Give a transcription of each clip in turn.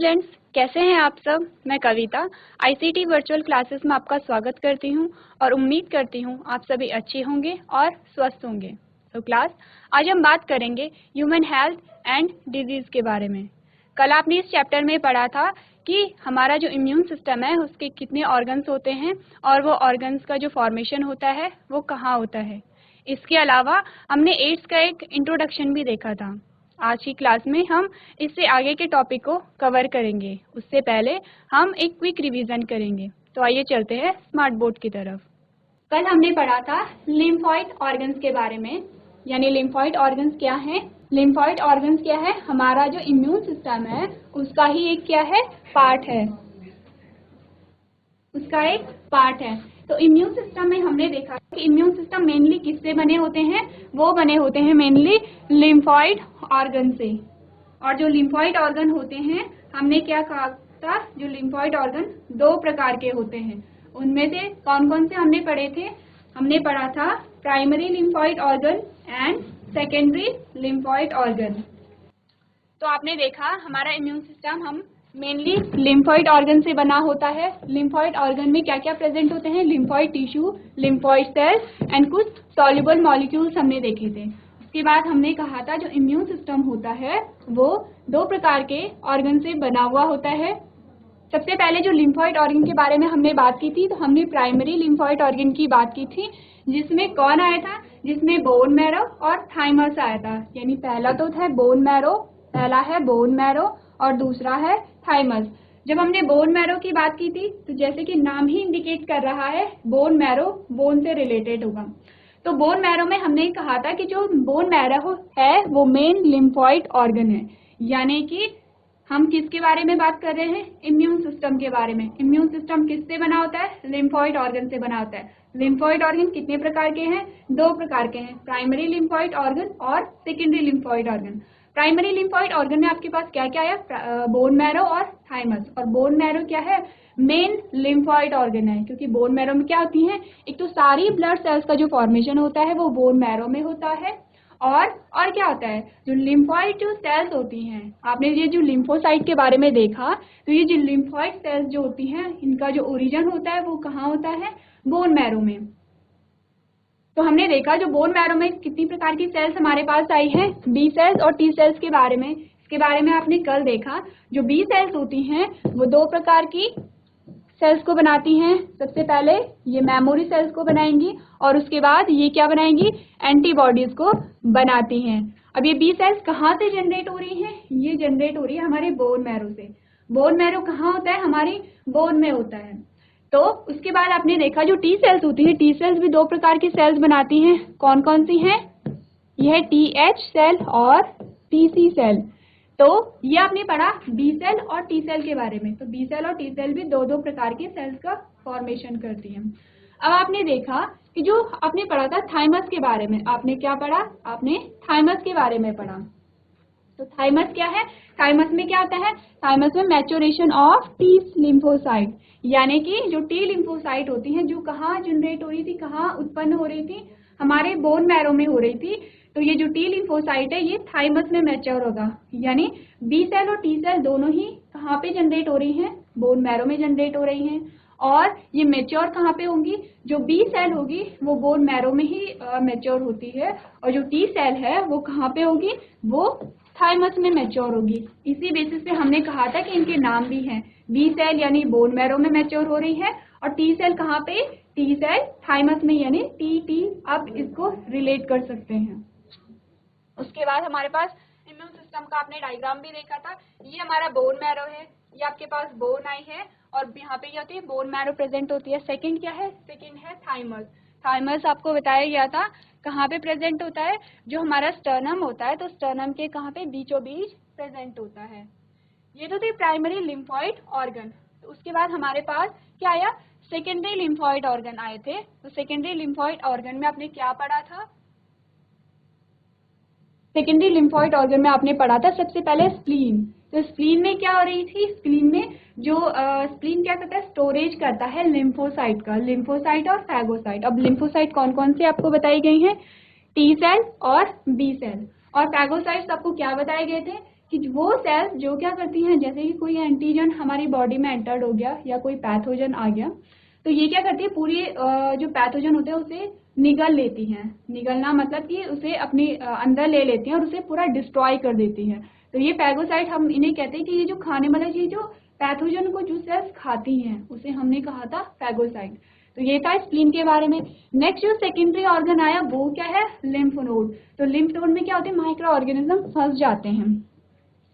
Students, कैसे हैं आप सब। मैं कविता आईसीटी वर्चुअल क्लासेस में आपका स्वागत करती हूं और उम्मीद करती हूं आप सभी अच्छे होंगे और स्वस्थ होंगे। तो क्लास, आज हम बात करेंगे ह्यूमन हेल्थ एंड डिजीज़ के बारे में। कल आपने इस चैप्टर में पढ़ा था कि हमारा जो इम्यून सिस्टम है उसके कितने ऑर्गन्स होते हैं और वो ऑर्गन्स का जो फॉर्मेशन होता है वो कहाँ होता है। इसके अलावा हमने एड्स का एक इंट्रोडक्शन भी देखा था। आज की क्लास में हम इससे आगे के टॉपिक को कवर करेंगे। उससे पहले हम एक क्विक रिवीजन करेंगे। तो आइए चलते हैं स्मार्ट बोर्ड की तरफ। कल हमने पढ़ा था लिम्फॉइड ऑर्गन्स के बारे में, यानी लिम्फॉइड ऑर्गन्स क्या है। लिम्फॉइड ऑर्गन्स क्या है, हमारा जो इम्यून सिस्टम है उसका ही एक क्या है, पार्ट है, उसका एक पार्ट है। तो इम्यून सिस्टम में हमने देखा कि इम्यून सिस्टम मेनली किससे बने होते हैं, वो बने होते हैं मेनली लिम्फॉइड ऑर्गन से। और जो लिम्फॉइड ऑर्गन होते हैं, हमने क्या कहा था, जो लिम्फॉइड ऑर्गन दो प्रकार के होते हैं। उनमें से कौन कौन से हमने पढ़े थे, हमने पढ़ा था primary lymphoid organ and secondary lymphoid organ. तो आपने देखा हमारा इम्यून सिस्टम हम मेनली लिम्फॉइड ऑर्गन से बना होता है। लिम्फॉइड ऑर्गन में क्या क्या प्रेजेंट होते हैं, lymphoid tissue, lymphoid sales and कुछ सॉल्युबल मॉलिक्यूल्स हमने देखे थे। उसके बाद हमने कहा था जो इम्यून सिस्टम होता है वो दो प्रकार के ऑर्गन से बना हुआ होता है। सबसे पहले जो लिम्फॉइड ऑर्गन के बारे में हमने बात की थी, तो हमने प्राइमरी लिम्फॉइड ऑर्गन की बात की थी, जिसमें कौन आया था, जिसमें बोन मैरो और थाइमस आया था। यानी पहला तो था बोन मैरो, पहला है बोन मैरो और दूसरा है थाइमस। जब हमने बोन मैरो की बात की थी, तो जैसे कि नाम ही इंडिकेट कर रहा है, बोन मैरो बोन से रिलेटेड होगा। तो बोन मैरो में हमने कहा था कि जो बोन मैरो है वो मेन लिम्फॉइड ऑर्गन है। यानी कि हम किसके बारे में बात कर रहे हैं, इम्यून सिस्टम के बारे में। इम्यून सिस्टम किससे बना होता है, लिम्फॉइड ऑर्गन से बना होता है। लिम्फॉइड ऑर्गन कितने प्रकार के हैं, दो प्रकार के हैं, प्राइमरी लिम्फॉइड ऑर्गन और secondary lymphoid organ. Primary lymphoid organ में आपके पास क्या क्या है, बोन मैरो और थाइमस। और बोन मैरो क्या है, मेन लिम्फॉइड ऑर्गन है, क्योंकि बोन मैरो में क्या होती है, एक तो सारी ब्लड सेल्स का जो फॉर्मेशन होता है वो बोन मैरो में होता है। और क्या होता है, जो लिम्फॉइड जो सेल्स होती हैं, आपने ये जो लिम्फोसाइट के बारे में देखा, तो ये जो लिम्फॉइड सेल्स जो होती हैं इनका जो ओरिजिन होता है वो कहाँ होता है, बोन मैरो में। तो हमने देखा जो बोन मैरो में कितनी प्रकार की सेल्स हमारे पास आई हैं, बी सेल्स और टी सेल्स के बारे में। इसके बारे में आपने कल देखा, जो बी सेल्स होती हैं वो दो प्रकार की सेल्स को बनाती हैं। सबसे पहले ये मेमोरी सेल्स को बनाएंगी और उसके बाद ये क्या बनाएंगी, एंटीबॉडीज को बनाती हैं। अब ये बी सेल्स कहाँ से जनरेट हो रही हैं, ये जनरेट हो रही है हमारे बोन मैरो से। बोन मैरो कहाँ होता है, हमारी बोन में होता है। तो उसके बाद आपने देखा जो टी सेल्स होती है, टी सेल्स भी दो प्रकार की सेल्स बनाती हैं। कौन कौन सी हैं, यह TH सेल और TC सेल। तो ये आपने पढ़ा बी सेल और टी सेल के बारे में। तो बी सेल और टी सेल भी दो दो प्रकार के सेल्स का फॉर्मेशन करती हैं। अब आपने देखा कि जो आपने पढ़ा था थाइमस के बारे में, आपने क्या पढ़ा, आपने थाइमस के बारे में पढ़ा। तो थाइमस क्या है, थाइमस में क्या होता है, थाइमस में मैच्योरेशन ऑफ टी लिम्फोसाइट, यानी कि जो टी लिम्फोसाइट होती हैं जो कहाँ जनरेट हो रही थी, कहाँ उत्पन्न हो रही थी, हमारे बोन मैरो में हो रही थी। तो ये जो टी लिम्फोसाइट है ये थाइमस में मैच्योर होगा। यानी बी सेल और टी सेल दोनों ही कहाँ पे जनरेट हो रही हैं, बोन मैरो में जनरेट हो रही हैं। और ये मैच्योर कहाँ पे होंगी, जो बी सेल होगी वो बोन मैरो में ही मैच्योर होती है, और जो टी सेल है वो कहाँ पे होगी, वो थाइमस में मैच्योर होगी। इसी बेसिस पे हमने कहा था कि इनके नाम भी हैं, बी सेल यानी बोन मैरो में मैच्योर हो रही है, और टी सेल कहाँ पे, टी सेल थाइमस में, यानी टी। आप इसको रिलेट कर सकते हैं। उसके बाद हमारे पास इम्यून सिस्टम का आपने डायग्राम भी देखा था। ये हमारा बोन मैरो है, ये आपके पास बोन आई है, और यहाँ पे क्या होती है, बोन मैरो प्रेजेंट होती है। सेकंड क्या है, सेकंड है थाइमस। थाइमस आपको बताया गया था कहाँ पे प्रेजेंट होता है, जो हमारा स्टर्नम होता है, तो स्टर्नम के कहाँ पे, बीचों बीच प्रेजेंट होता है। ये तो थे प्राइमरी लिम्फॉइड ऑर्गन। तो उसके बाद हमारे पास क्या आया, सेकेंडरी लिम्फॉइड ऑर्गन आए थे। तो सेकेंडरी लिम्फॉइड ऑर्गन में आपने क्या पढ़ा था, सेकेंडरी लिम्फॉइड ऑर्गन में आपने पढ़ा था सबसे पहले स्प्लीन। तो स्प्लीन में क्या हो रही थी, स्प्लीन में जो स्प्लीन क्या करता है, स्टोरेज करता है लिम्फोसाइट का, लिम्फोसाइट और फैगोसाइट। अब लिम्फोसाइट कौन कौन से आपको बताई गई हैं, टी सेल और बी सेल। और फैगोसाइट्स आपको क्या बताए गए थे, कि वो सेल्स जो क्या करती हैं, जैसे कि कोई एंटीजन हमारी बॉडी में एंटर्ड हो गया या कोई पैथोजन आ गया, तो ये क्या करती है, पूरी जो पैथोजन होते हैं उसे निगल लेती हैं। निगलना मतलब कि उसे अपने अंदर ले लेती हैं और उसे पूरा डिस्ट्रॉय कर देती हैं। तो ये फैगोसाइट हम इन्हें कहते हैं कि ये जो खाने वाला चीज जो पैथोजन को जो सेल्स खाती हैं उसे हमने कहा था फैगोसाइट। तो ये था स्प्लीन के बारे में। नेक्स्ट जो सेकेंडरी ऑर्गन आया वो क्या है, लिम्फ नोड। तो लिम्फ नोड में क्या होते हैं, माइक्रो ऑर्गेनिज्म फंस जाते हैं।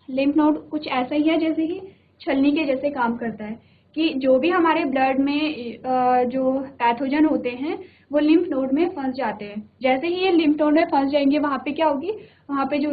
लिम्फ नोड कुछ ऐसा ही है जैसे कि छलनी के जैसे काम करता है, कि जो भी हमारे ब्लड में जो पैथोजन होते हैं वो लिम्फ नोड में फंस जाते हैं। जैसे ही ये लिम्फ नोड में फंस जाएंगे वहाँ पे क्या होगी, वहाँ पे जो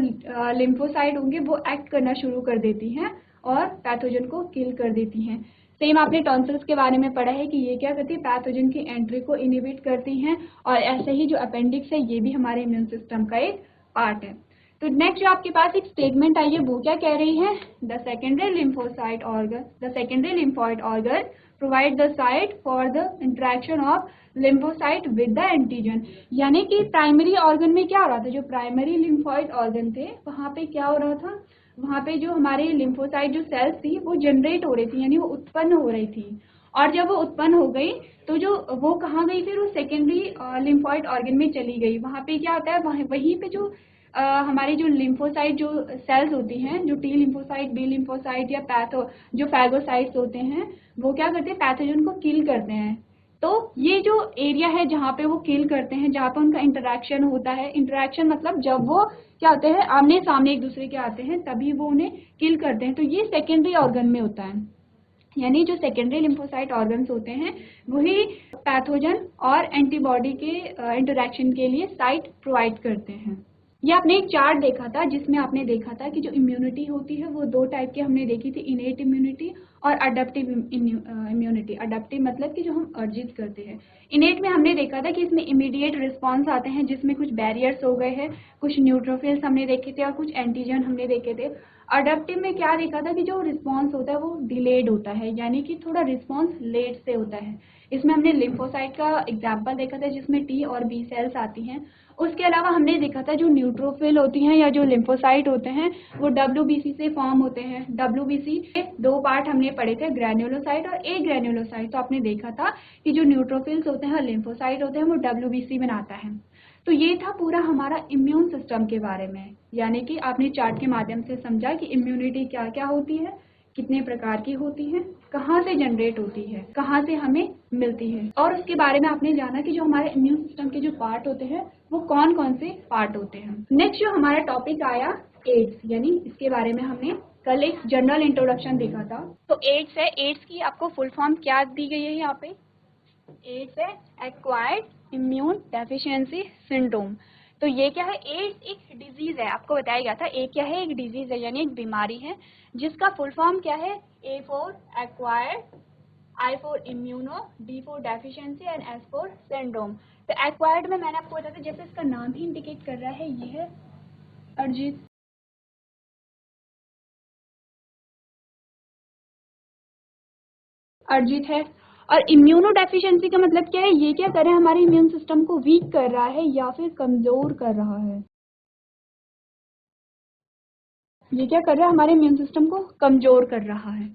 लिम्फोसाइट होंगे वो एक्ट करना शुरू कर देती हैं और पैथोजन को किल कर देती हैं। सेम आपने टॉन्सिल्स के बारे में पढ़ा है कि ये क्या करती है, पैथोजन की एंट्री को इनहिबिट करती हैं। और ऐसे ही जो अपेंडिक्स है ये भी हमारे इम्यून सिस्टम का एक पार्ट है। तो नेक्स्ट जो आपके पास एक स्टेटमेंट आई है वो क्या कह रही है, the secondary lymphocyte organ, the secondary lymphoid organ provide the site for the interaction of lymphocyte with the antigen. यानी कि प्राइमरी ऑर्गन में क्या हो रहा था, जो प्राइमरी लिम्फोइड ऑर्गन थे वहां पे क्या हो रहा था, वहां पे जो हमारे लिम्फोसाइट जो सेल्स थी वो जनरेट हो रही थी, यानी वो उत्पन्न हो रही थी। और जब वो उत्पन्न हो गई तो जो वो कहाँ गई, फिर वो सेकेंडरी लिम्फोइड ऑर्गन में चली गई। वहां पे क्या होता है, वहीं पे जो हमारी जो लिम्फोसाइट जो सेल्स होती हैं, जो टी लिम्फोसाइट, बी लिम्फोसाइट या जो फैगोसाइट्स होते हैं, वो क्या करते हैं, पैथोजन को किल करते हैं। तो ये जो एरिया है जहाँ पे वो किल करते हैं, जहाँ पे उनका इंटरेक्शन होता है, इंटरेक्शन मतलब जब वो क्या होते हैं, आमने सामने एक दूसरे के आते हैं तभी वो उन्हें किल करते हैं। तो ये सेकेंडरी ऑर्गन में होता है। यानी जो सेकेंडरी लिम्फोसाइट ऑर्गन्स होते हैं वही पैथोजन और एंटीबॉडी के इंटरेक्शन के लिए साइट प्रोवाइड करते हैं। ये आपने एक चार्ट देखा था जिसमें आपने देखा था कि जो इम्यूनिटी होती है वो दो टाइप की हमने देखी थी, इनेट इम्यूनिटी और अडप्टिव इम्यूनिटी। अडप्टिव मतलब कि जो हम अर्जित करते हैं। इनेट में हमने देखा था कि इसमें इमीडिएट रिस्पॉन्स आते हैं जिसमें कुछ बैरियर्स हो गए हैं, कुछ न्यूट्रोफिल्स हमने देखे थे और कुछ एंटीजन हमने देखे थे। अडप्टिव में क्या देखा था कि जो रिस्पॉन्स होता है वो डिलेड होता है, यानी कि थोड़ा रिस्पॉन्स लेट से होता है। इसमें हमने लिम्फोसाइट का एग्जाम्पल देखा था जिसमें टी और बी सेल्स आती हैं। उसके अलावा हमने देखा था जो न्यूट्रोफिल होती हैं या जो लिम्फोसाइट होते हैं वो डब्ल्यूबीसी से फॉर्म होते हैं। डब्ल्यूबीसी के दो पार्ट हमने पढ़े थे, ग्रैन्युलोसाइट और ए ग्रैन्युलोसाइट। तो आपने देखा था कि जो न्यूट्रोफिल्स होते हैं और लिम्फोसाइट होते हैं वो डब्ल्यूबीसी बनाता है। तो ये था पूरा हमारा इम्यून सिस्टम के बारे में, यानी कि आपने चार्ट के माध्यम से समझा कि इम्यूनिटी क्या क्या होती है, कितने प्रकार की होती है, कहाँ से जनरेट होती है, कहाँ से हमें मिलती है, और उसके बारे में आपने जाना कि जो हमारे इम्यून सिस्टम के जो पार्ट होते हैं वो कौन कौन से पार्ट होते हैं। नेक्स्ट जो हमारा टॉपिक आया एड्स, यानी इसके बारे में हमने कल एक जनरल इंट्रोडक्शन देखा था। तो एड्स है, एड्स की आपको फुल फॉर्म क्या दी गई है यहाँ पे, एड्स है एक्वायर्ड इम्यून डेफिशिएंसी सिंड्रोम। तो ये क्या है, एड्स एक डिजीज है, आपको बताया गया था। एक क्या है, एक डिजीज है यानी एक बीमारी है जिसका फुल फॉर्म क्या है, A for acquired, I for immuno, D for deficiency and S for syndrome. तो एक्वायर्ड में मैंने आपको बताया था, जैसे इसका नाम ही इंडिकेट कर रहा है, ये है अर्जित, अर्जित है। और इम्यूनो डेफिशिएंसी का मतलब क्या है, ये क्या कर रहा है, हमारे इम्यून सिस्टम को वीक कर रहा है या फिर कमजोर कर रहा है। ये क्या कर रहा है, हमारे इम्यून सिस्टम को कमजोर कर रहा है।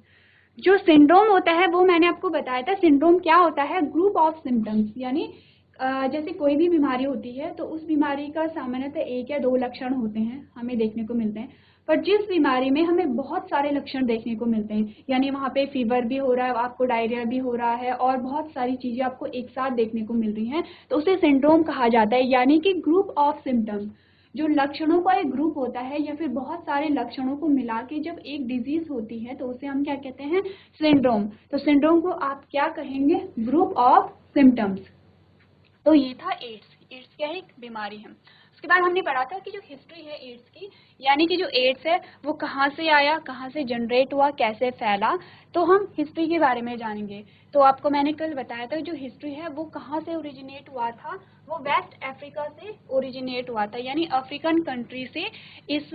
जो सिंड्रोम होता है वो मैंने आपको बताया था। सिंड्रोम क्या होता है, ग्रुप ऑफ सिम्टम्स, यानी जैसे कोई भी बीमारी होती है तो उस बीमारी का सामान्यतः एक या दो लक्षण होते हैं हमें देखने को मिलते हैं। पर जिस बीमारी में हमें बहुत सारे लक्षण देखने को मिलते हैं, यानी वहाँ पे फीवर भी हो रहा है, आपको डायरिया भी हो रहा है और बहुत सारी चीजें आपको एक साथ देखने को मिल रही हैं, तो उसे सिंड्रोम कहा जाता है। यानी कि ग्रुप ऑफ सिम्टम्स, जो लक्षणों का एक ग्रुप होता है या फिर बहुत सारे लक्षणों को मिला के जब एक डिजीज होती है तो उसे हम क्या कहते हैं, सिंड्रोम। तो सिंड्रोम को आप क्या कहेंगे, ग्रुप ऑफ सिम्टम्स। तो ये था एड्स। एड्स क्या है, एक बीमारी है। उसके बाद हमने पढ़ा था कि जो हिस्ट्री है एड्स की, यानी कि जो एड्स है वो कहाँ से आया, कहाँ से जनरेट हुआ, कैसे फैला, तो हम हिस्ट्री के बारे में जानेंगे। तो आपको मैंने कल बताया था जो हिस्ट्री है वो कहाँ से ओरिजिनेट हुआ था, वो वेस्ट अफ्रीका से ओरिजिनेट हुआ था, यानी अफ्रीकन कंट्री से इस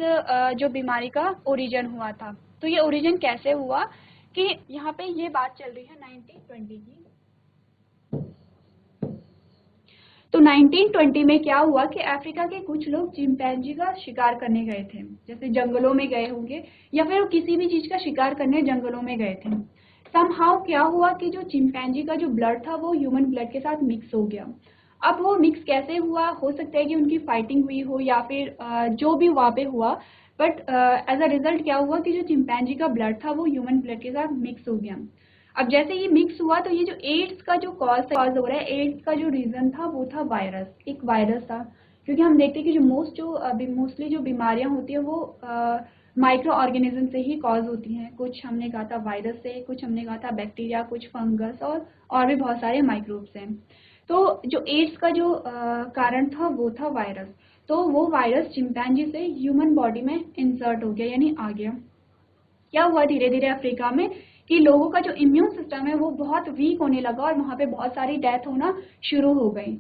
जो बीमारी का ओरिजिन हुआ था। तो ये ओरिजिन कैसे हुआ कि यहाँ पे ये बात चल रही है 1920 की। तो 1920 में क्या हुआ कि अफ्रीका के कुछ लोग चिंपैंजी का शिकार करने गए थे, जैसे जंगलों में गए होंगे या फिर किसी भी चीज का शिकार करने जंगलों में गए थे। समहाउ क्या हुआ कि जो चिंपैंजी का जो ब्लड था वो ह्यूमन ब्लड के साथ मिक्स हो गया। अब वो मिक्स कैसे हुआ, हो सकता है कि उनकी फाइटिंग हुई हो या फिर जो भी वहाँ पे हुआ, बट एज अ रिजल्ट क्या हुआ कि जो चिंपैंजी का ब्लड था वो ह्यूमन ब्लड के साथ मिक्स हो गया। अब जैसे ये मिक्स हुआ तो ये जो एड्स का जो कॉज हो रहा है, एड्स का जो रीजन था वो था वायरस, एक वायरस था। क्योंकि हम देखते हैं कि जो मोस्टली जो बीमारियां होती है वो माइक्रो ऑर्गेनिज्म से ही कॉज होती हैं। कुछ हमने कहा था वायरस से, कुछ हमने कहा था बैक्टीरिया, कुछ फंगस और भी बहुत सारे माइक्रोब्स हैं। तो जो एड्स का जो कारण था वो था वायरस। तो वो वायरस चिंपैंजी से ह्यूमन बॉडी में इंसर्ट हो गया, यानी आ गया। क्या हुआ धीरे धीरे अफ्रीका में कि लोगों का जो इम्यून सिस्टम है वो बहुत वीक होने लगा और वहाँ पे बहुत सारी डेथ होना शुरू हो गई।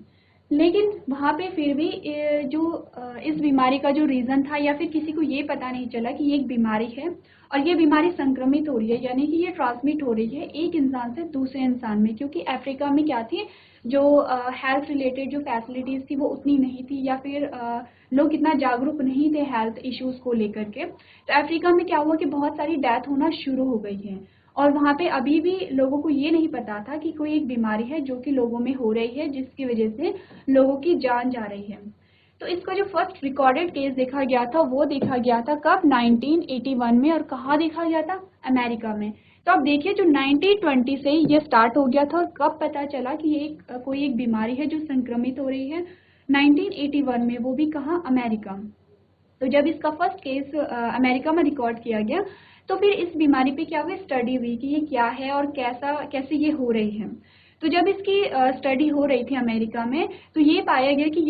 लेकिन वहाँ पे फिर भी इस बीमारी का जो रीजन था, या फिर किसी को ये पता नहीं चला कि ये एक बीमारी है और ये बीमारी संक्रमित हो रही है, यानी कि ये ट्रांसमिट हो रही है एक इंसान से दूसरे इंसान में। क्योंकि अफ्रीका में क्या थी, जो हेल्थ रिलेटेड जो फैसिलिटीज थी वो उतनी नहीं थी, या फिर लोग इतना जागरूक नहीं थे हेल्थ इश्यूज को लेकर के। तो अफ्रीका में क्या हुआ कि बहुत सारी डेथ होना शुरू हो गई है और वहाँ पे अभी भी लोगों को ये नहीं पता था कि कोई एक बीमारी है जो कि लोगों में हो रही है, जिसकी वजह से लोगों की जान जा रही है। तो इसका जो फर्स्ट रिकॉर्डेड केस देखा गया था वो देखा गया था कब, 1981 में। और कहाँ देखा गया था, अमेरिका में। तो आप देखिए जो 1920 से ये स्टार्ट हो गया था और कब पता चला कि ये कोई एक बीमारी है जो संक्रमित हो रही है, 1981 में, वो भी कहाँ, अमेरिका। तो जब इसका फर्स्ट केस अमेरिका में रिकॉर्ड किया गया तो फिर इस बीमारी पे क्या हुई, स्टडी हुई कि ये क्या है और कैसे ये हो रही है। तो जब इसकी स्टडी हो रही थी अमेरिका में तो ये पाया गया कि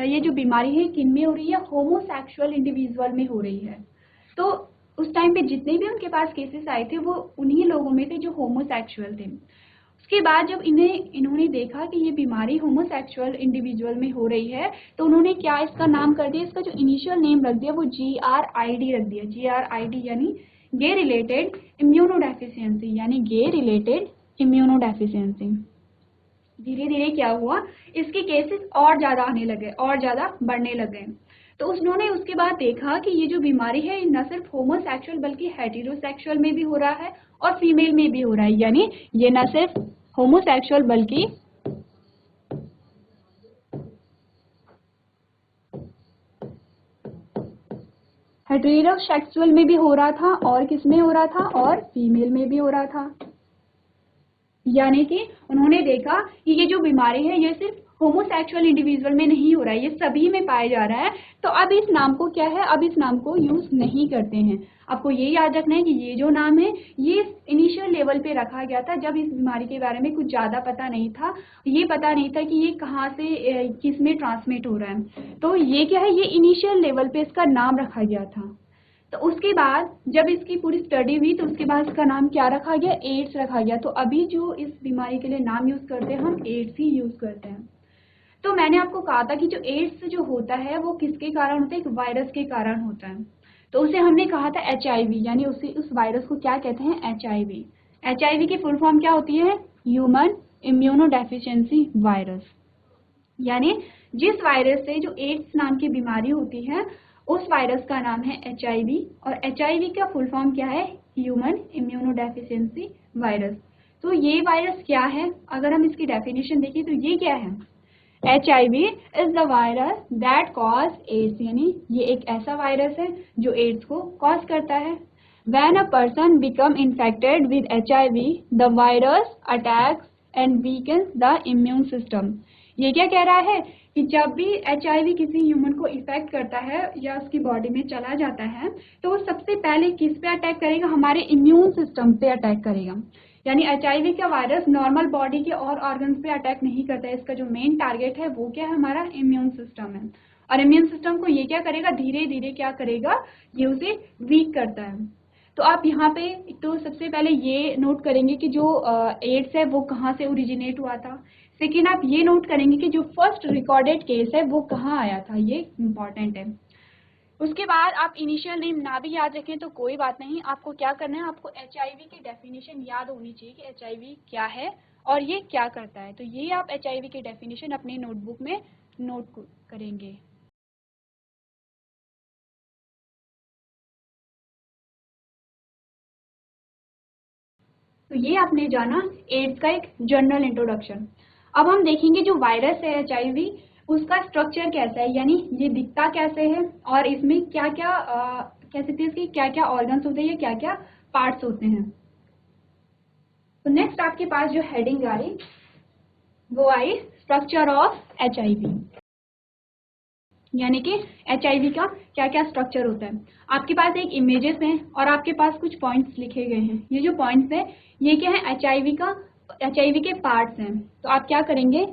ये जो बीमारी है किन में हो रही है, होमोसेक्सुअल इंडिविजुअल में हो रही है। तो उस टाइम पे जितने भी उनके पास केसेस आए थे वो उन्हीं लोगों में थे जो होमोसेक्सुअल थे। उसके बाद जब इन्होंने देखा कि ये बीमारी होमोसेक्सुअल इंडिविजुअल में हो रही है तो उन्होंने क्या इसका नाम कर दिया, इसका जो इनिशियल नेम रख दिया वो GRID रख दिया। GRID यानी गे रिलेटेड इम्यूनोडेफिशिएंसी, यानी गे रिलेटेड इम्यूनोडेफिशिएंसी। धीरे धीरे क्या हुआ, इसके केसेस और ज्यादा आने लगे और ज्यादा बढ़ने लगे। तो उन्होंने उसके बाद देखा कि ये जो बीमारी है न सिर्फ होमोसेक्सुअल बल्कि हेटेरोसेक्सुअल में भी हो रहा है और फीमेल में भी हो रहा है। यानी ये न सिर्फ होमोसेक्सुअल बल्कि हेटेरोसेक्सुअल में भी हो रहा था और किसमें हो रहा था, और फीमेल में भी हो रहा था। यानी कि उन्होंने देखा कि ये जो बीमारी है ये सिर्फ होमोसेक्सुअल इंडिविजुअल में नहीं हो रहा है, ये सभी में पाया जा रहा है। तो अब इस नाम को क्या है, अब इस नाम को यूज नहीं करते हैं। आपको ये याद रखना है कि ये जो नाम है ये इनिशियल लेवल पे रखा गया था जब इस बीमारी के बारे में कुछ ज्यादा पता नहीं था, ये पता नहीं था कि ये कहाँ से किस में ट्रांसमिट हो रहा है। तो ये क्या है, ये इनिशियल लेवल पे इसका नाम रखा गया था। तो उसके बाद जब इसकी पूरी स्टडी हुई तो उसके बाद इसका नाम क्या रखा गया, एड्स रखा गया। तो अभी जो इस बीमारी के लिए नाम यूज करते हैं हम एड्स ही यूज करते हैं। तो मैंने आपको कहा था कि जो एड्स जो होता है वो किसके कारण होता है, एक वायरस के कारण होता है। तो उसे हमने कहा था HIV, यानी उस वायरस को क्या कहते हैं, HIV। HIV की फुल फॉर्म क्या होती है, ह्यूमन इम्यूनोडेफिशिएंसी वायरस। यानी जिस वायरस से जो एड्स नाम की बीमारी होती है उस वायरस का नाम है HIV, और HIV का फुल फॉर्म क्या है, ह्यूमन इम्यूनोडेफिशिएंसी वायरस। तो ये वायरस क्या है, अगर हम इसकी डेफिनेशन देखें तो ये क्या है, HIV is the virus that cause AIDS, यानी ये एक ऐसा वायरस है जो एड्स को कॉज करता है। When a person become infected with HIV, the virus attacks and weakens the immune system. ये क्या कह रहा है कि जब भी HIV किसी ह्यूमन को इफेक्ट करता है या उसकी बॉडी में चला जाता है तो वो सबसे पहले किस पे अटैक करेगा, हमारे इम्यून सिस्टम पे अटैक करेगा। यानी HIV का वायरस नॉर्मल बॉडी के और ऑर्गन्स पे अटैक नहीं करता है, इसका जो मेन टारगेट है वो क्या है, हमारा इम्यून सिस्टम है। और इम्यून सिस्टम को ये क्या करेगा, धीरे धीरे क्या करेगा, ये उसे वीक करता है। तो आप यहाँ पे तो सबसे पहले ये नोट करेंगे कि जो एड्स है वो कहाँ से ओरिजिनेट हुआ था। सेकेंड आप ये नोट करेंगे कि जो फर्स्ट रिकॉर्डेड केस है वो कहाँ आया था, ये इम्पॉर्टेंट है। उसके बाद आप इनिशियल नेम ना भी याद रखें तो कोई बात नहीं, आपको क्या करना है, आपको HIV की डेफिनेशन याद होनी चाहिए कि HIV क्या है और ये क्या करता है। तो ये आप HIV की डेफिनेशन अपनी नोटबुक में नोट करेंगे। तो ये आपने जाना एड्स का एक जनरल इंट्रोडक्शन। अब हम देखेंगे जो वायरस है HIV, उसका स्ट्रक्चर कैसा है, यानी ये दिखता कैसे है और इसमें क्या क्या कह सकते हैं इसके क्या क्या ऑर्गन्स होते हैं या क्या क्या पार्ट्स होते हैं। तो नेक्स्ट आपके पास जो हेडिंग आई वो आई स्ट्रक्चर ऑफ HIV, यानी कि HIV का क्या क्या स्ट्रक्चर होता है। आपके पास एक इमेजेस हैं और आपके पास कुछ पॉइंट्स लिखे गए हैं। ये जो पॉइंट्स हैं ये क्या है, HIV के पार्ट्स हैं। तो आप क्या करेंगे,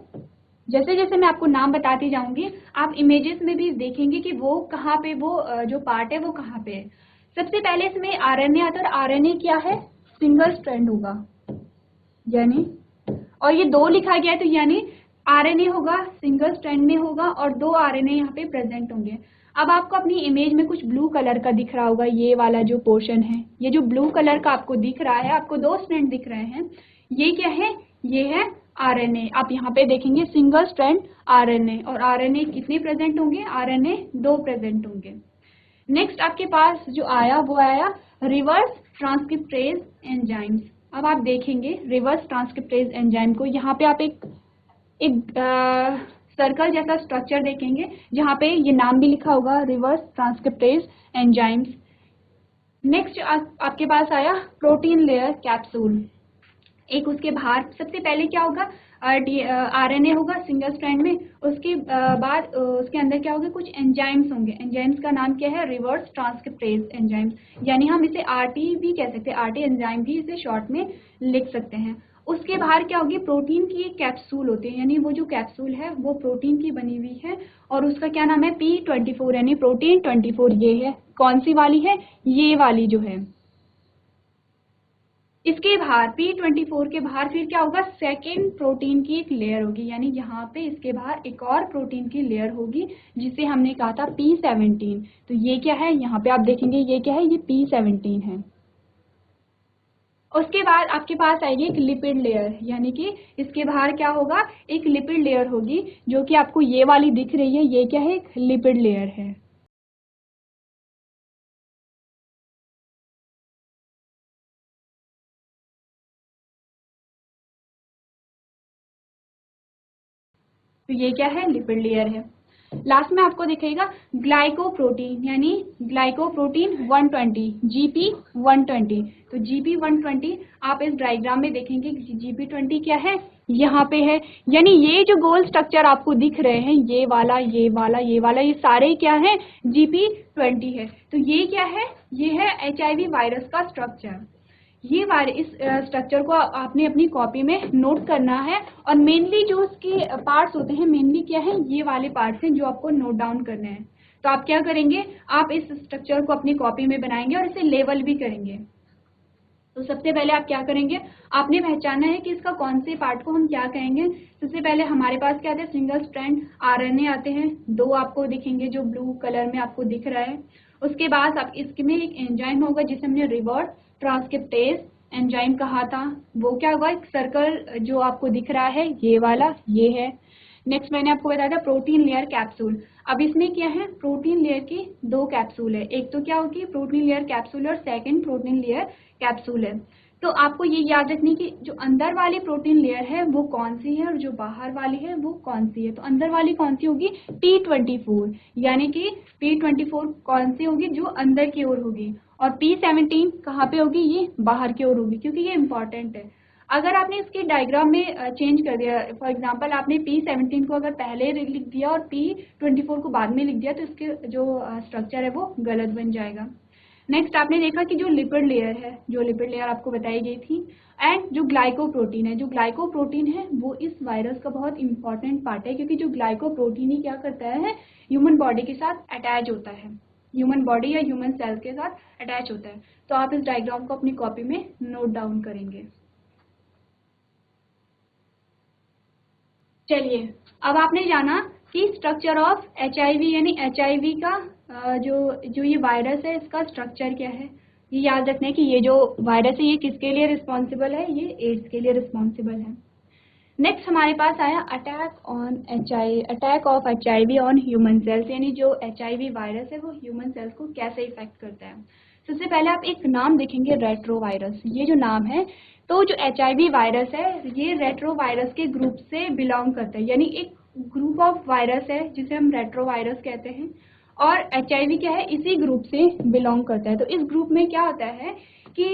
जैसे जैसे मैं आपको नाम बताती जाऊंगी आप इमेजेस में भी देखेंगे कि वो कहाँ पे, वो जो पार्ट है वो कहाँ पे है। सबसे पहले इसमें RNA आता है और RNA क्या है, सिंगल स्ट्रैंड होगा, यानी और ये 2 लिखा गया है तो यानी RNA होगा, सिंगल स्ट्रैंड में होगा और 2 RNA यहाँ पे प्रेजेंट होंगे। अब आपको अपनी इमेज में कुछ ब्लू कलर का दिख रहा होगा, ये वाला जो पोर्शन है, ये जो ब्लू कलर का आपको दिख रहा है, आपको 2 स्ट्रैंड दिख रहे हैं, ये क्या है, ये है RNA। आप यहाँ पे देखेंगे सिंगल स्ट्रैंड RNA, और RNA कितने प्रेजेंट होंगे, RNA 2 प्रेजेंट होंगे। नेक्स्ट आपके पास जो आया वो आया रिवर्स ट्रांसक्रिप्टेज एंजाइम्स। अब आप देखेंगे रिवर्स ट्रांसक्रिप्टेज एंजाइम को, यहाँ पे आप एक सर्कल जैसा स्ट्रक्चर देखेंगे जहाँ पे ये नाम भी लिखा होगा, रिवर्स ट्रांसक्रिप्टेज एंजाइम्स। नेक्स्ट आपके पास आया प्रोटीन लेयर कैप्सूल। एक उसके बाहर सबसे पहले क्या होगा, RNA होगा सिंगल स्ट्रैंड में, उसके बाद उसके अंदर क्या होगा, कुछ एंजाइम्स होंगे। एंजाइम्स का नाम क्या है, रिवर्स ट्रांसक्रिप्टेज एंजाइम्स, यानी हम इसे RT भी कह सकते हैं, RT एंजाइम भी इसे शॉर्ट में लिख सकते हैं। उसके बाहर क्या होगी, प्रोटीन की एक कैप्सूल होती है, यानी वो जो कैप्सूल है वो प्रोटीन की बनी हुई है और उसका क्या नाम है, P24, यानी प्रोटीन 24। ये है कौन सी वाली है, ये वाली जो है। इसके बाहर P24 के बाहर फिर क्या होगा, सेकेंड प्रोटीन की एक लेयर होगी, यानी यहाँ पे इसके बाहर एक और प्रोटीन की लेयर होगी जिसे हमने कहा था P17। तो ये क्या है, यहाँ पे आप देखेंगे ये क्या है, ये P17 है। उसके बाद आपके पास आएगी एक लिपिड लेयर, यानी कि इसके बाहर क्या होगा, एक लिपिड लेयर होगी जो कि आपको ये वाली दिख रही है, ये क्या है, एक लिपिड लेयर है। तो ये क्या है, लिपिड लेयर है। लास्ट में आपको दिखेगा ग्लाइकोप्रोटीन, यानी ग्लाइकोप्रोटीन 120, GP120। तो GP120 आप इस डायग्राम में देखेंगे GP20 क्या है, यहाँ पे है, यानी ये जो गोल स्ट्रक्चर आपको दिख रहे हैं, ये वाला ये वाला ये वाला, ये सारे क्या है, GP20 है। तो ये क्या है, ये है HIV वायरस का स्ट्रक्चर। ये इस स्ट्रक्चर को आपने अपनी कॉपी में नोट करना है और मेनली जो उसके पार्ट्स होते हैं, मेनली क्या है, ये वाले पार्ट्स हैं जो आपको नोट डाउन करने हैं। तो आप क्या करेंगे, आप इस स्ट्रक्चर को अपनी कॉपी में बनाएंगे और इसे लेबल भी करेंगे। तो सबसे पहले आप क्या करेंगे, आपने पहचाना है कि इसका कौन से पार्ट को हम क्या कहेंगे। सबसे पहले हमारे पास क्या आते हैं, सिंगल स्ट्रैंड RNA आते हैं, 2 आपको दिखेंगे जो ब्लू कलर में आपको दिख रहा है। उसके बाद आप इसमें एक एंजाइम होगा जिसे हमने रिवर्स ट्रांसक्रिप्टेज एंजाइम कहा था, वो क्या होगा, एक सर्कल जो आपको दिख रहा है, ये वाला ये है। नेक्स्ट मैंने आपको बताया था प्रोटीन लेयर कैप्सूल। अब इसमें क्या है, प्रोटीन लेयर की 2 कैप्सूल है, एक तो क्या होगी प्रोटीन लेयर कैप्सूल और सेकंड प्रोटीन लेयर कैप्सूल है। तो आपको ये याद रखनी कि जो अंदर वाली प्रोटीन लेयर है वो कौन सी है और जो बाहर वाली है वो कौन सी है। तो अंदर वाली कौन सी होगी, P24, यानी कि P24 कौन सी होगी, जो अंदर की ओर होगी, और P17 कहाँ पे होगी, ये बाहर की ओर होगी, क्योंकि ये इंपॉर्टेंट है। अगर आपने इसके डायग्राम में चेंज कर दिया, फॉर एग्जांपल आपने P17 को अगर पहले लिख दिया और P24 को बाद में लिख दिया, तो इसके जो स्ट्रक्चर है वो गलत बन जाएगा। नेक्स्ट आपने देखा कि जो लिपिड लेयर है, जो लिपिड लेयर आपको बताई गई थी, एंड जो ग्लाइकोप्रोटीन है, जो ग्लाइकोप्रोटीन है वो इस वायरस का बहुत इंपॉर्टेंट पार्ट है, क्योंकि जो ग्लाइकोप्रोटीन ही क्या करता है, ह्यूमन बॉडी के साथ अटैच होता है, ह्यूमन बॉडी या ह्यूमन सेल के साथ अटैच होता है। तो आप इस डायग्राम को अपनी कॉपी में नोट डाउन करेंगे। चलिए अब आपने जाना कि स्ट्रक्चर ऑफ HIV, यानी HIV का जो जो ये वायरस है इसका स्ट्रक्चर क्या है, ये याद रखना है कि ये जो वायरस है ये किसके लिए रिस्पॉन्सिबल है, ये एड्स के लिए रिस्पॉन्सिबल है। नेक्स्ट हमारे पास आया attack of HIV on human cells, यानी जो HIV वायरस है वो ह्यूमन सेल्स को कैसे इफेक्ट करता है। सबसे पहले आप एक नाम देखेंगे, रेट्रोवायरस। ये जो नाम है, तो जो HIV वायरस है ये रेट्रोवायरस के ग्रुप से बिलोंग करता है, यानी एक ग्रुप ऑफ वायरस है जिसे हम रेट्रोवायरस कहते हैं, और HIV क्या है, इसी ग्रुप से बिलोंग करता है। तो इस ग्रुप में क्या होता है कि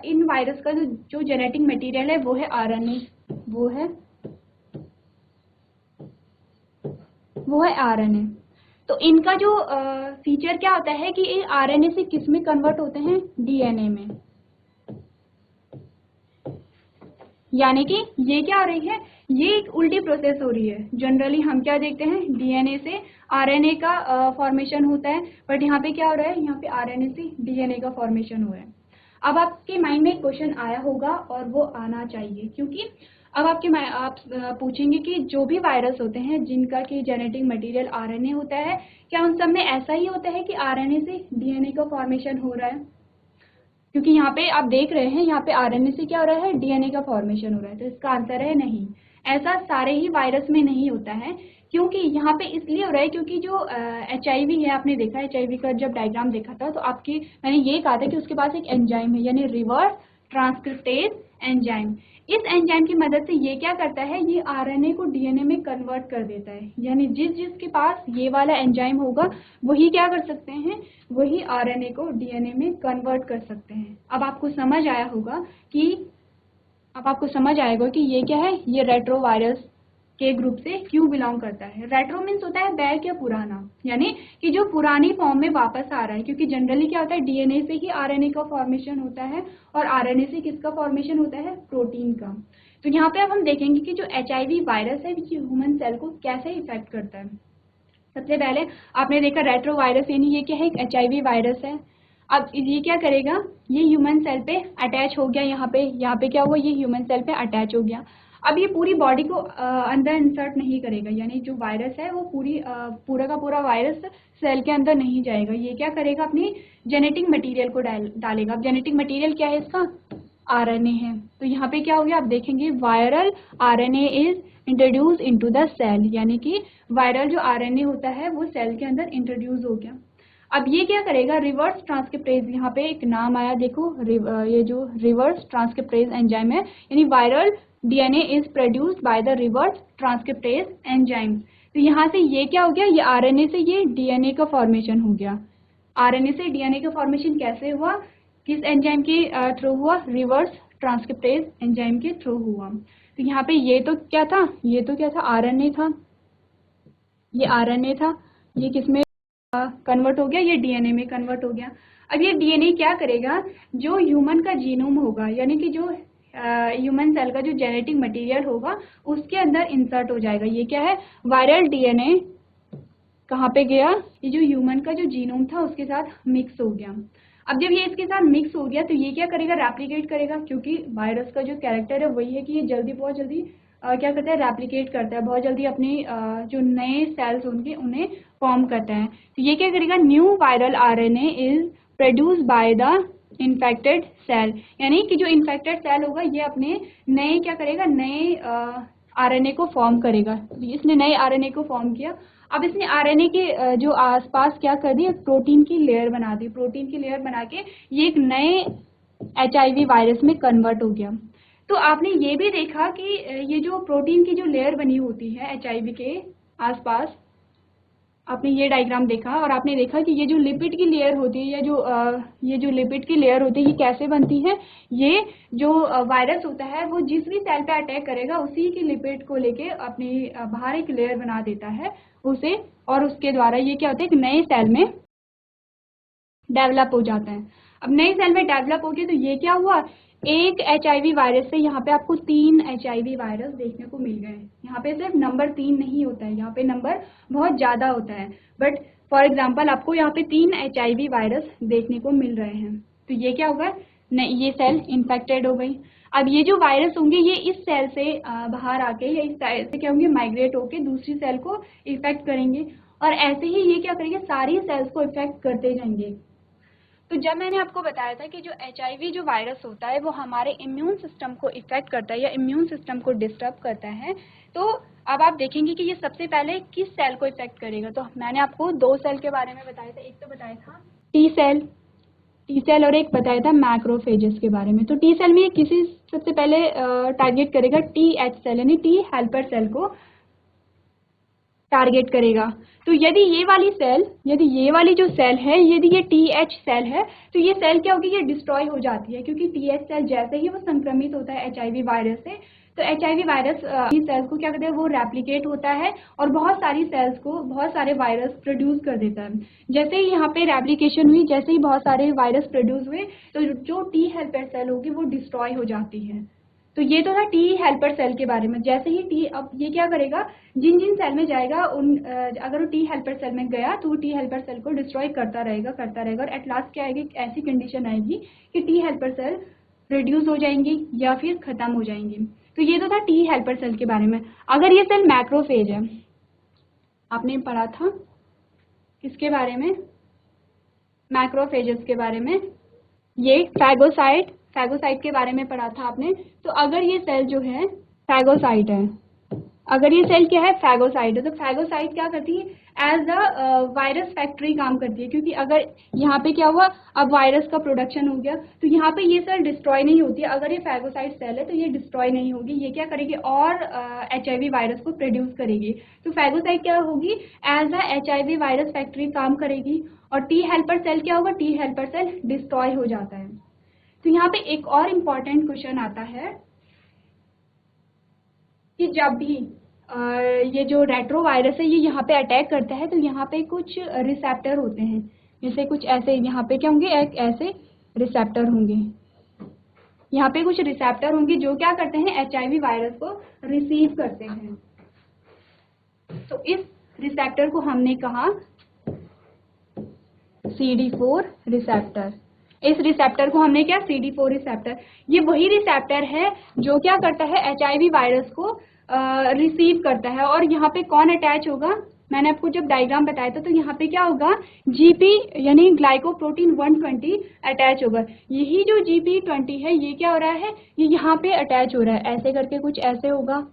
इन वायरस का जो जेनेटिक मटेरियल है वो है RNA, वो है RNA। तो इनका जो फीचर क्या होता है कि ये RNA से किस में कन्वर्ट होते हैं, DNA में। यानी कि ये क्या हो रही है, ये एक उल्टी प्रोसेस हो रही है। जनरली हम क्या देखते हैं, DNA से RNA का फॉर्मेशन होता है, बट यहाँ पे क्या हो रहा है, यहाँ पे RNA से DNA का फॉर्मेशन हो रहा है। अब आपके माइंड में एक क्वेश्चन आया होगा और वो आना चाहिए, क्योंकि अब आप पूछेंगे कि जो भी वायरस होते हैं जिनका कि जेनेटिक मटेरियल RNA होता है, क्या उन सब में ऐसा ही होता है कि RNA से DNA का फॉर्मेशन हो रहा है। क्योंकि यहाँ पे आप देख रहे हैं, यहाँ पे RNA से क्या हो रहा है, DNA का फॉर्मेशन हो रहा है। तो इसका आंसर है नहीं, ऐसा सारे ही वायरस में नहीं होता है। क्योंकि यहाँ पे इसलिए हो रहा है क्योंकि जो HIV है, आपने देखा HIV का जब डायग्राम देखा था तो मैंने ये कहा था कि उसके पास एक एंजाइम है, यानी रिवर्स ट्रांसक्रिप्टेज एंजाइम। इस एंजाइम की मदद से ये क्या करता है, ये RNA को DNA में कन्वर्ट कर देता है। यानी जिसके पास ये वाला एंजाइम होगा वही क्या कर सकते हैं, वही RNA को DNA में कन्वर्ट कर सकते हैं। अब आपको समझ आया होगा कि ये क्या है, ये रेट्रोवायरस के ग्रुप से क्यों बिलोंग करता है। रेट्रो मीन्स होता है बैक या पुराना, यानी कि जो पुरानी फॉर्म में वापस आ रहा है। क्योंकि जनरली क्या होता है, DNA से ही RNA का फॉर्मेशन होता है, और RNA से किसका फॉर्मेशन होता है, प्रोटीन का। तो यहाँ पे अब हम देखेंगे कि जो HIV वायरस है ह्यूमन सेल को कैसे इफेक्ट करता है। सबसे पहले आपने देखा रेट्रोवायरस, यानी ये क्या है, एक HIV वायरस है। अब ये क्या करेगा, ये ह्यूमन सेल पे अटैच हो गया, यहाँ पे क्या हुआ, ये ह्यूमन सेल पे अटैच हो गया। अब ये पूरी बॉडी को अंदर इंसर्ट नहीं करेगा, यानी जो वायरस है वो पूरा का पूरा वायरस सेल के अंदर नहीं जाएगा। ये क्या करेगा, अपनी जेनेटिक मटेरियल को डालेगा। अब जेनेटिक मटेरियल क्या है इसका, RNA है। तो यहाँ पे क्या हो गया, आप देखेंगे viral RNA is introduce into the cell, यानी कि वायरल जो RNA होता है वो सेल के अंदर इंट्रोड्यूस हो गया। अब ये क्या करेगा, रिवर्स ट्रांसक्रिप्टेज, यहाँ पे एक नाम आया देखो, ये जो रिवर्स ट्रांसक्रिप्टेज एंजाइम है, यानी viral DNA is produced by the reverse transcriptase enzyme. तो यहाँ से ये क्या हो गया, ये RNA से ये DNA का फॉर्मेशन हो गया। RNA से DNA का फॉर्मेशन कैसे हुआ, किस एंजाइम के थ्रू हुआ, रिवर्स ट्रांसक्रिप्टेज एंजाइम के थ्रू हुआ। तो यहाँ पे ये तो क्या था, RNA था, ये RNA था, ये किसमें कन्वर्ट हो गया, ये DNA में कन्वर्ट हो गया। अब ये DNA क्या करेगा, जो ह्यूमन का जीनोम होगा, यानी कि जो ह्यूमन सेल का जो जेनेटिक मटेरियल होगा उसके अंदर इंसर्ट हो जाएगा। ये क्या है, वायरल DNA कहाँ पे गया, ये जो ह्यूमन का जो जीनोम था उसके साथ मिक्स हो गया। अब जब ये इसके साथ मिक्स हो गया तो ये क्या करेगा, रेप्लिकेट करेगा, क्योंकि वायरस का जो कैरेक्टर है वही है कि ये बहुत जल्दी क्या करता है, रेप्लिकेट करता है, बहुत जल्दी अपनी जो नए सेल्स होंगे उन्हें फॉर्म करता है। तो ये क्या करेगा, new viral RNA is produce by the infected cell, यानी कि जो इन्फेक्टेड सेल होगा ये अपने नए क्या करेगा, नए RNA को फॉर्म करेगा। इसने नए RNA को फॉर्म किया। अब इसने RNA के जो आसपास क्या कर दी, प्रोटीन की लेयर बना दी। प्रोटीन की लेयर बना के ये एक नए HIV वायरस में कन्वर्ट हो गया। तो आपने ये भी देखा कि ये जो प्रोटीन की जो लेयर बनी होती है HIV के आसपास, आपने ये डायग्राम देखा और आपने देखा कि ये जो लिपिड की लेयर होती है, या ये जो लिपिड की लेयर होती है, ये कैसे बनती है, ये जो वायरस होता है वो जिस भी सेल पे अटैक करेगा उसी की लिपिड को लेके अपनी बाहर एक लेयर बना देता है उसे, और उसके द्वारा ये क्या होता है, एक नए सेल में डेवलप हो जाता है। अब नए सेल में डेवलप हो गया तो ये क्या हुआ, एक HIV वायरस से यहाँ पे आपको 3 HIV वायरस देखने को मिल गए। यहाँ पे सिर्फ नंबर 3 नहीं होता है, यहाँ पे नंबर बहुत ज्यादा होता है, बट फॉर एग्जाम्पल आपको यहाँ पे 3 HIV वायरस देखने को मिल रहे हैं। तो ये क्या होगा, ये सेल इन्फेक्टेड हो गई। अब ये जो वायरस होंगे ये इस सेल से बाहर आके या इस सेल से क्या होंगे, माइग्रेट होके दूसरी सेल को इफेक्ट करेंगे, और ऐसे ही ये क्या करेंगे, सारी सेल्स को इफेक्ट करते जाएंगे। तो जब मैंने आपको बताया था कि जो HIV जो वायरस होता है वो हमारे इम्यून सिस्टम को इफेक्ट करता है या इम्यून सिस्टम को डिस्टर्ब करता है, तो अब आप देखेंगे कि ये सबसे पहले किस सेल को इफेक्ट करेगा। तो मैंने आपको 2 सेल के बारे में बताया था, एक तो बताया था टी सेल और एक बताया था मैक्रोफेजेस के बारे में। तो टी सेल में किसी सबसे पहले टारगेट करेगा TH सेल यानी टी हेल्पर सेल को टारगेट करेगा। तो यदि ये वाली जो सेल है, यदि ये TH सेल है, तो ये सेल क्या होगी, ये डिस्ट्रॉय हो जाती है, क्योंकि TH सेल जैसे ही वो संक्रमित होता है HIV वायरस से, तो HIV वायरस सेल्स को क्या करते हैं, वो रेप्लिकेट होता है और बहुत सारी सेल्स को बहुत सारे वायरस प्रोड्यूस कर देता है। जैसे ही यहाँ पे रेप्लिकेशन हुई, जैसे ही बहुत सारे वायरस प्रोड्यूस हुए, तो जो टी हेल्पर सेल होगी वो डिस्ट्रॉय हो जाती है। तो ये तो था टी हेल्पर सेल के बारे में। जैसे ही अब ये क्या करेगा, जिन जिन सेल में जाएगा अगर वो टी हेल्पर सेल में गया तो वो टी हेल्पर सेल को डिस्ट्रॉय करता रहेगा और एट लास्ट क्या आएगी, ऐसी कंडीशन आएगी कि टी हेल्पर सेल रिड्यूस हो जाएंगी या फिर खत्म हो जाएंगी। तो ये तो था टी हेल्पर सेल के बारे में। अगर ये सेल मैक्रोफेज है, आपने पढ़ा था किसके बारे में, मैक्रोफेजेस के बारे में, ये फैगोसाइट के बारे में पढ़ा था आपने। तो अगर ये सेल जो है फैगोसाइट है, अगर ये सेल क्या है, फैगोसाइट है, तो फैगोसाइट क्या करती है, एज अ वायरस फैक्ट्री काम करती है। क्योंकि अगर यहाँ पे क्या हुआ, अब वायरस का प्रोडक्शन हो गया, तो यहाँ पे ये सेल डिस्ट्रॉय नहीं होती है। अगर ये फैगोसाइट सेल है तो ये डिस्ट्रॉय नहीं होगी, ये क्या करेगी, और HIV वायरस को प्रोड्यूस करेगी। तो फैगोसाइट क्या होगी, as a HIV virus factory काम करेगी। और टी हेल्पर सेल क्या होगा, टी हेल्पर सेल डिस्ट्रॉय हो जाता है। तो यहाँ पे एक और इम्पॉर्टेंट क्वेश्चन आता है कि जब भी ये जो रेट्रो वायरस है ये यहाँ पे अटैक करता है, तो यहाँ पे कुछ रिसेप्टर होते हैं, जैसे कुछ ऐसे यहाँ पे क्या होंगे, एक ऐसे रिसेप्टर होंगे, यहाँ पे कुछ रिसेप्टर होंगे जो क्या करते हैं, HIV वायरस को रिसीव करते हैं। तो इस रिसेप्टर को हमने कहा CD4 रिसेप्टर। इस रिसेप्टर को हमने क्या, CD4 रिसेप्टर। ये वही रिसेप्टर है जो क्या करता है, HIV वायरस को रिसीव करता है। और यहाँ पे कौन अटैच होगा, मैंने आपको जब डायग्राम बताया था, तो यहाँ पे क्या होगा, GP यानी ग्लाइकोप्रोटीन 120 अटैच होगा। यही जो GP20 है, ये क्या हो रहा है, ये यहाँ पे अटैच हो रहा है, ऐसे करके कुछ ऐसे होगा।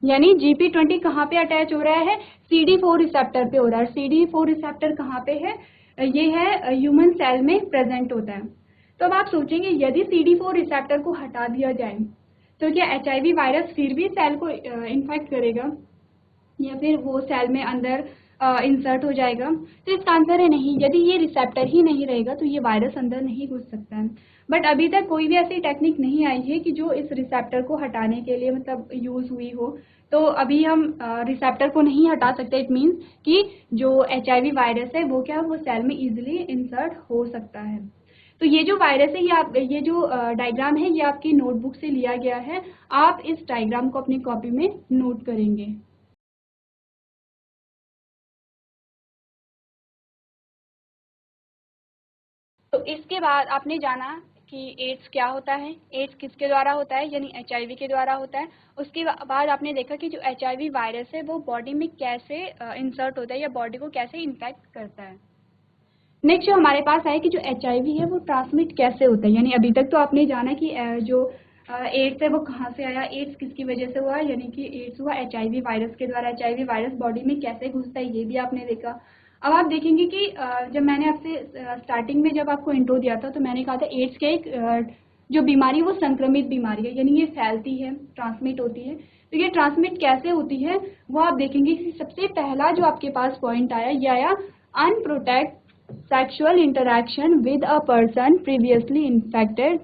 यानी GP20 कहाँ पे अटैच हो रहा है, CD4 रिसेप्टर पे हो रहा है। CD4 रिसेप्टर कहाँ पे है, ये है ह्यूमन सेल में प्रेजेंट होता है। तो अब आप सोचेंगे, यदि CD4 रिसेप्टर को हटा दिया जाए तो क्या HIV वायरस फिर भी सेल को इन्फेक्ट करेगा या फिर वो सेल में अंदर इंसर्ट हो जाएगा? तो इसका आंसर है नहीं। यदि ये रिसेप्टर ही नहीं रहेगा तो ये वायरस अंदर नहीं घुस सकता है। बट अभी तक कोई भी ऐसी टेक्निक नहीं आई है कि जो इस रिसेप्टर को हटाने के लिए मतलब यूज हुई हो। तो अभी हम रिसेप्टर को नहीं हटा सकते। इट मीन्स कि जो HIV वायरस है वो क्या, वो सेल में इजिली इंसर्ट हो सकता है। तो ये जो वायरस है, ये जो डायग्राम है, ये आपकी नोटबुक से लिया गया है। आप इस डायग्राम को अपनी कॉपी में नोट करेंगे। तो इसके बाद आपने जाना कि एड्स क्या होता है, एड्स किसके द्वारा होता है, यानी HIV के द्वारा होता है। उसके बाद आपने देखा कि जो HIV वायरस है वो बॉडी में कैसे इंसर्ट होता है या बॉडी को कैसे इन्फेक्ट करता है। नेक्स्ट जो हमारे पास है कि जो HIV है वो ट्रांसमिट कैसे होता है। यानी अभी तक तो आपने जाना कि जो एड्स है वो कहाँ से आया, एड्स किसकी वजह से हुआ, यानी कि एड्स हुआ HIV वायरस के द्वारा। HIV वायरस बॉडी में कैसे घुसता है ये भी आपने देखा। अब आप देखेंगे कि जब मैंने आपसे स्टार्टिंग में जब आपको इंट्रो दिया था तो मैंने कहा था एड्स के एक जो बीमारी वो संक्रमित बीमारी है, यानी ये फैलती है, ट्रांसमिट होती है। तो ये ट्रांसमिट कैसे होती है वो आप देखेंगे कि सबसे पहला जो आपके पास पॉइंट आया, ये आया unprotect sexual interaction with a person previously infected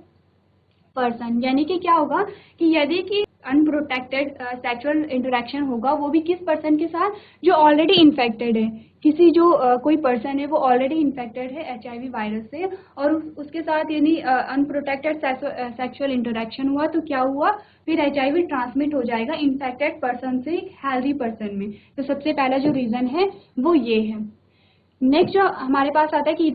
person. यानी कि क्या होगा कि यदि कि अनप्रोटेक्टेड सेक्सुअल इंटरैक्शन होगा वो भी किस पर्सन के साथ, जो ऑलरेडी इन्फेक्टेड है। किसी जो कोई पर्सन है वो ऑलरेडी इन्फेक्टेड है HIV वायरस से और उसके साथ यानी अनप्रोटेक्टेड सेक्सुअल इंटरैक्शन हुआ तो क्या हुआ, फिर HIV ट्रांसमिट हो जाएगा इन्फेक्टेड पर्सन से हेल्दी पर्सन में। तो सबसे पहला जो रीजन है वो ये है। नेक्स्ट जो हमारे पास आता है कि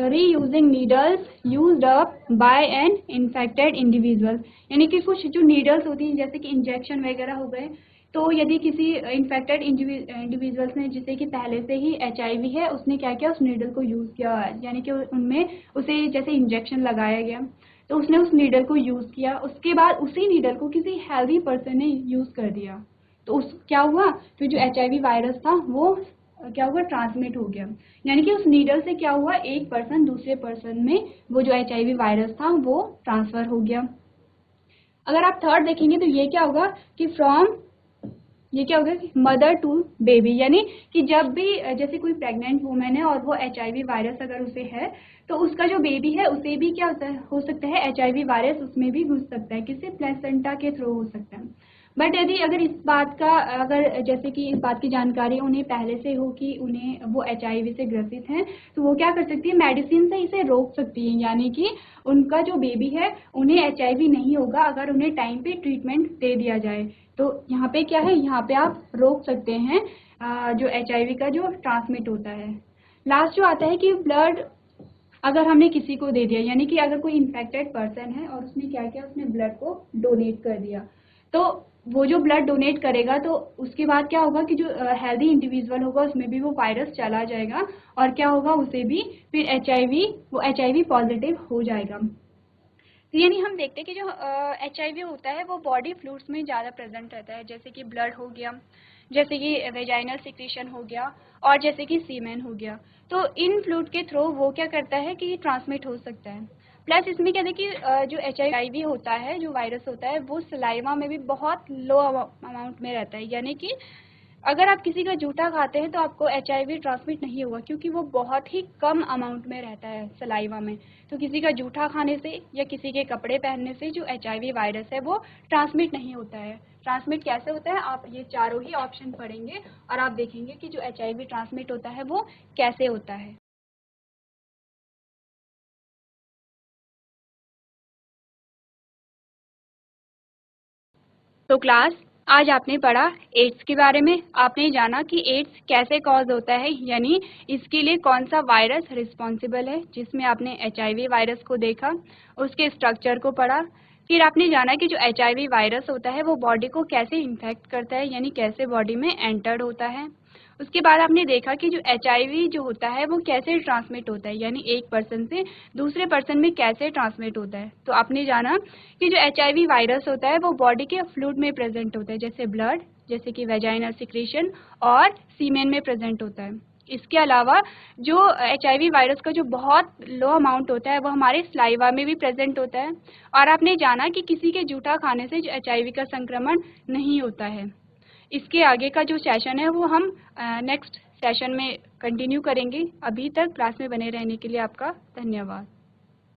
reusing needles used up by an infected individual. यानी कि कुछ जो नीडल्स होती हैं जैसे कि इंजेक्शन वगैरह हो गए तो यदि किसी इन्फेक्टेड इंडिविजुअल्स ने, जिसे कि पहले से ही HIV है, उसने क्या किया, उस नीडल को यूज़ किया, यानी कि उनमें उसे जैसे इंजेक्शन लगाया गया, तो उसने उस नीडल को यूज़ किया, उसके बाद उसी नीडल को किसी हेल्दी पर्सन ने यूज़ कर दिया, तो उस क्या हुआ, तो जो HIV वायरस था वो क्या हुआ, ट्रांसमिट हो गया। यानी कि उस नीडल से क्या हुआ, एक पर्सन दूसरे पर्सन में वो जो HIV वायरस था वो ट्रांसफर हो गया। अगर आप थर्ड देखेंगे तो ये क्या होगा कि ये क्या होगा कि मदर टू बेबी, यानी कि जब भी जैसे कोई प्रेग्नेंट वुमेन है और वो HIV वायरस अगर उसे है, तो उसका जो बेबी है उसे भी क्या होता है, हो सकता है HIV वायरस उसमें भी घुस सकता है, किसी प्लेसेंटा के थ्रू हो सकता है। बट यदि अगर इस बात का, अगर जैसे कि इस बात की जानकारी उन्हें पहले से हो कि उन्हें वो HIV से ग्रसित हैं, तो वो क्या कर सकती है, मेडिसिन से इसे रोक सकती है, यानी कि उनका जो बेबी है उन्हें HIV नहीं होगा अगर उन्हें टाइम पे ट्रीटमेंट दे दिया जाए। तो यहाँ पे क्या है, यहाँ पे आप रोक सकते हैं जो HIV का जो ट्रांसमिट होता है। लास्ट जो आता है कि ब्लड अगर हमने किसी को दे दिया, यानी कि अगर कोई इन्फेक्टेड पर्सन है और उसने क्या किया, उसने ब्लड को डोनेट कर दिया, तो वो जो ब्लड डोनेट करेगा तो उसके बाद क्या होगा कि जो हेल्दी इंडिविजुअल होगा उसमें भी वो वायरस चला जाएगा और क्या होगा, उसे भी फिर वो HIV पॉजिटिव हो जाएगा। तो यानी हम देखते हैं कि जो HIV होता है वो बॉडी फ्लूइड्स में ज़्यादा प्रेजेंट रहता है, जैसे कि ब्लड हो गया, जैसे कि वेजाइनल सिक्रीशन हो गया, और जैसे कि सीमेन हो गया। तो इन फ्लूइड के थ्रू वो क्या करता है कि ट्रांसमिट हो सकता है। प्लस इसमें क्या है कि जो HIV होता है, जो वायरस होता है, वो सलाइवा में भी बहुत लो अमाउंट में रहता है, यानी कि अगर आप किसी का जूठा खाते हैं तो आपको HIV ट्रांसमिट नहीं होगा, क्योंकि वो बहुत ही कम अमाउंट में रहता है सलाइवा में। तो किसी का जूठा खाने से या किसी के कपड़े पहनने से जो HIV वायरस है वो ट्रांसमिट नहीं होता है। ट्रांसमिट कैसे होता है, आप ये चारों ही ऑप्शन पढ़ेंगे और आप देखेंगे कि जो HIV ट्रांसमिट होता है वो कैसे होता है। तो क्लास, आज आपने पढ़ा एड्स के बारे में। आपने जाना कि एड्स कैसे कॉज होता है, यानी इसके लिए कौन सा वायरस रिस्पॉन्सिबल है, जिसमें आपने HIV वायरस को देखा, उसके स्ट्रक्चर को पढ़ा। फिर आपने जाना कि जो HIV वायरस होता है वो बॉडी को कैसे इन्फेक्ट करता है, यानी कैसे बॉडी में एंटर्ड होता है। उसके बाद आपने देखा कि जो HIV जो होता है वो कैसे ट्रांसमिट होता है, यानी एक पर्सन से दूसरे पर्सन में कैसे ट्रांसमिट होता है। तो आपने जाना कि जो HIV वायरस होता है वो बॉडी के फ्लूइड में प्रेजेंट होता है, जैसे ब्लड, जैसे कि वेजाइनल सिक्रीशन और सीमेन में प्रेजेंट होता है। इसके अलावा जो HIV वायरस का जो बहुत लो अमाउंट होता है वो हमारे स्लाइवा में भी प्रेजेंट होता है। और आपने जाना कि किसी के जूठा खाने से जो HIV का संक्रमण नहीं होता है। इसके आगे का जो सेशन है वो हम नेक्स्ट सेशन में कंटिन्यू करेंगे। अभी तक क्लास में बने रहने के लिए आपका धन्यवाद।